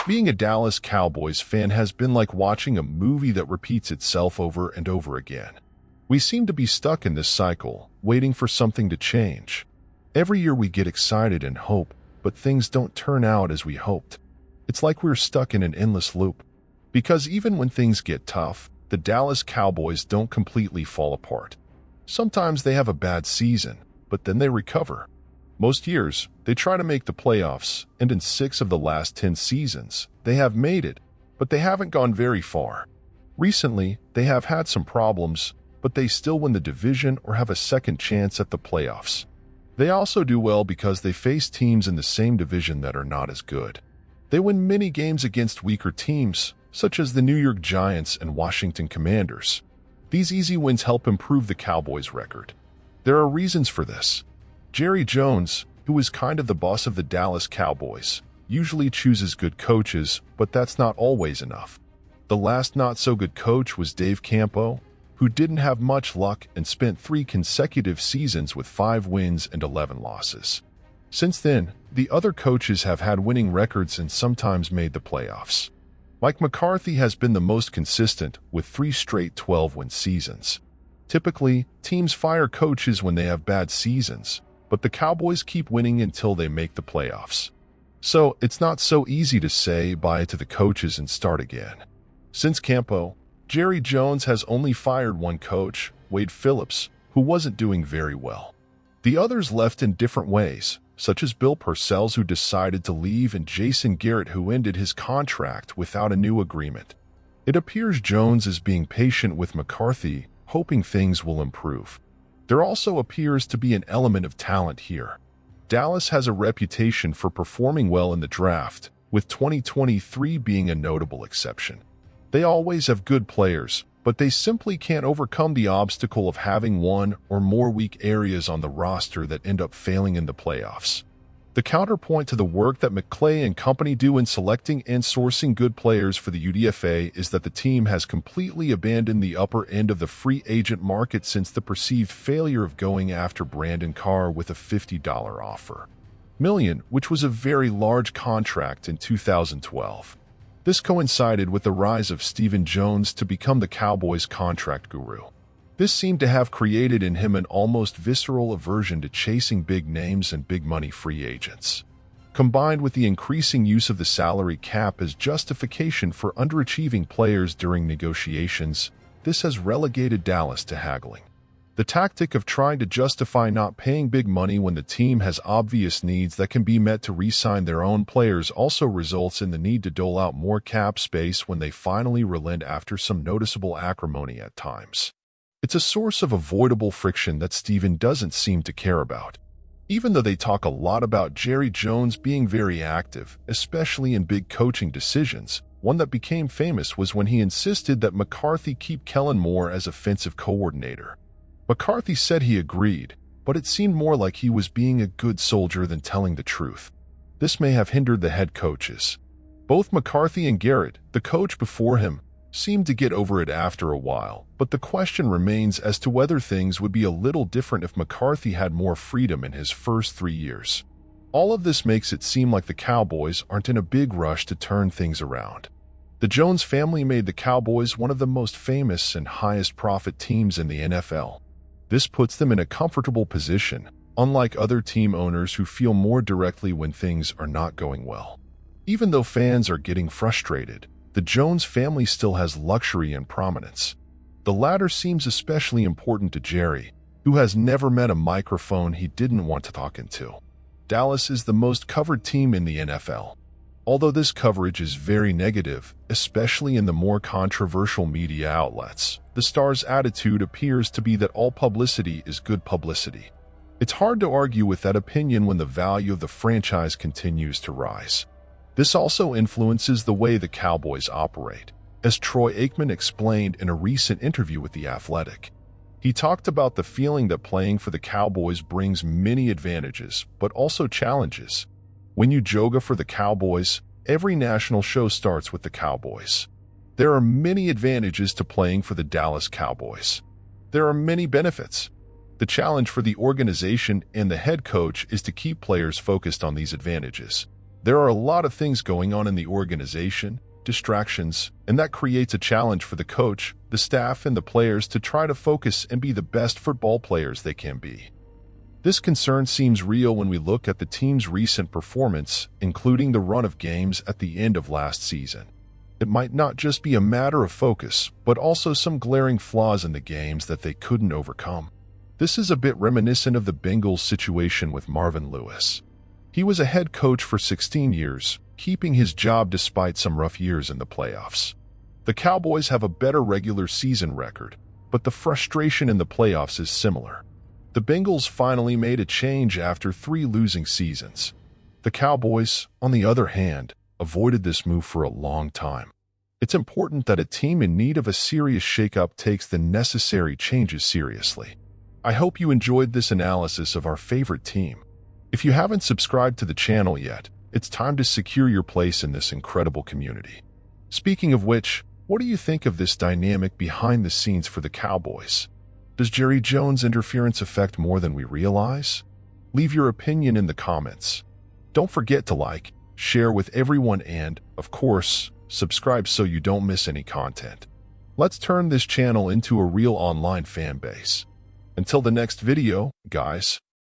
Being a Dallas Cowboys fan has been like watching a movie that repeats itself over and over again. We seem to be stuck in this cycle, waiting for something to change. Every year we get excited and hope, but things don't turn out as we hoped. It's like we're stuck in an endless loop. Because even when things get tough, the Dallas Cowboys don't completely fall apart. Sometimes they have a bad season, but then they recover. Most years, they try to make the playoffs, and in 6 of the last 10 seasons, they have made it, but they haven't gone very far. Recently, they have had some problems, but they still win the division or have a second chance at the playoffs. They also do well because they face teams in the same division that are not as good. They win many games against weaker teams, such as the New York Giants and Washington Commanders. These easy wins help improve the Cowboys' record. There are reasons for this. Jerry Jones, who is kind of the boss of the Dallas Cowboys, usually chooses good coaches, but that's not always enough. The last not-so-good coach was Dave Campo, who didn't have much luck and spent 3 consecutive seasons with 5 wins and 11 losses. Since then, the other coaches have had winning records and sometimes made the playoffs. Mike McCarthy has been the most consistent, with 3 straight 12-win seasons. Typically, teams fire coaches when they have bad seasons, but the Cowboys keep winning until they make the playoffs. So, it's not so easy to say bye to the coaches and start again. Since Campo, Jerry Jones has only fired 1 coach, Wade Phillips, who wasn't doing very well. The others left in different ways, such as Bill Parcells, who decided to leave, and Jason Garrett, who ended his contract without a new agreement. It appears Jones is being patient with McCarthy, hoping things will improve. There also appears to be an element of talent here. Dallas has a reputation for performing well in the draft, with 2023 being a notable exception. They always have good players, but they simply can't overcome the obstacle of having 1 or more weak areas on the roster that end up failing in the playoffs. The counterpoint to the work that McClay and company do in selecting and sourcing good players for the UDFA is that the team has completely abandoned the upper end of the free agent market since the perceived failure of going after Brandon Carr with a $50 offer million, which was a very large contract in 2012. This coincided with the rise of Stephen Jones to become the Cowboys' contract guru. This seemed to have created in him an almost visceral aversion to chasing big names and big money free agents. Combined with the increasing use of the salary cap as justification for underachieving players during negotiations, this has relegated Dallas to haggling. The tactic of trying to justify not paying big money when the team has obvious needs that can be met to re-sign their own players also results in the need to dole out more cap space when they finally relent after some noticeable acrimony at times. It's a source of avoidable friction that Stephen doesn't seem to care about. Even though they talk a lot about Jerry Jones being very active, especially in big coaching decisions, one that became famous was when he insisted that McCarthy keep Kellen Moore as offensive coordinator. McCarthy said he agreed, but it seemed more like he was being a good soldier than telling the truth. This may have hindered the head coaches. Both McCarthy and Garrett, the coach before him, seemed to get over it after a while, but the question remains as to whether things would be a little different if McCarthy had more freedom in his first 3 years. All of this makes it seem like the Cowboys aren't in a big rush to turn things around. The Jones family made the Cowboys one of the most famous and highest profit teams in the NFL. This puts them in a comfortable position, unlike other team owners who feel more directly when things are not going well. Even though fans are getting frustrated, the Jones family still has luxury and prominence. The latter seems especially important to Jerry, who has never met a microphone he didn't want to talk into. Dallas is the most covered team in the NFL. Although this coverage is very negative, especially in the more controversial media outlets, the Star's attitude appears to be that all publicity is good publicity. It's hard to argue with that opinion when the value of the franchise continues to rise. This also influences the way the Cowboys operate, as Troy Aikman explained in a recent interview with The Athletic. He talked about the feeling that playing for the Cowboys brings many advantages, but also challenges. When you joga for the Cowboys, every national show starts with the Cowboys. There are many advantages to playing for the Dallas Cowboys. There are many benefits. The challenge for the organization and the head coach is to keep players focused on these advantages. There are a lot of things going on in the organization, distractions, and that creates a challenge for the coach, the staff, and the players to try to focus and be the best football players they can be. This concern seems real when we look at the team's recent performance, including the run of games at the end of last season. It might not just be a matter of focus, but also some glaring flaws in the games that they couldn't overcome. This is a bit reminiscent of the Bengals' situation with Marvin Lewis. He was a head coach for 16 years, keeping his job despite some rough years in the playoffs. The Cowboys have a better regular season record, but the frustration in the playoffs is similar. The Bengals finally made a change after 3 losing seasons. The Cowboys, on the other hand, avoided this move for a long time. It's important that a team in need of a serious shakeup takes the necessary changes seriously. I hope you enjoyed this analysis of our favorite team. If you haven't subscribed to the channel yet, it's time to secure your place in this incredible community. Speaking of which, what do you think of this dynamic behind the scenes for the Cowboys? Does Jerry Jones' interference affect more than we realize? Leave your opinion in the comments. Don't forget to like, share with everyone, and, of course, subscribe so you don't miss any content. Let's turn this channel into a real online fan base. Until the next video, guys.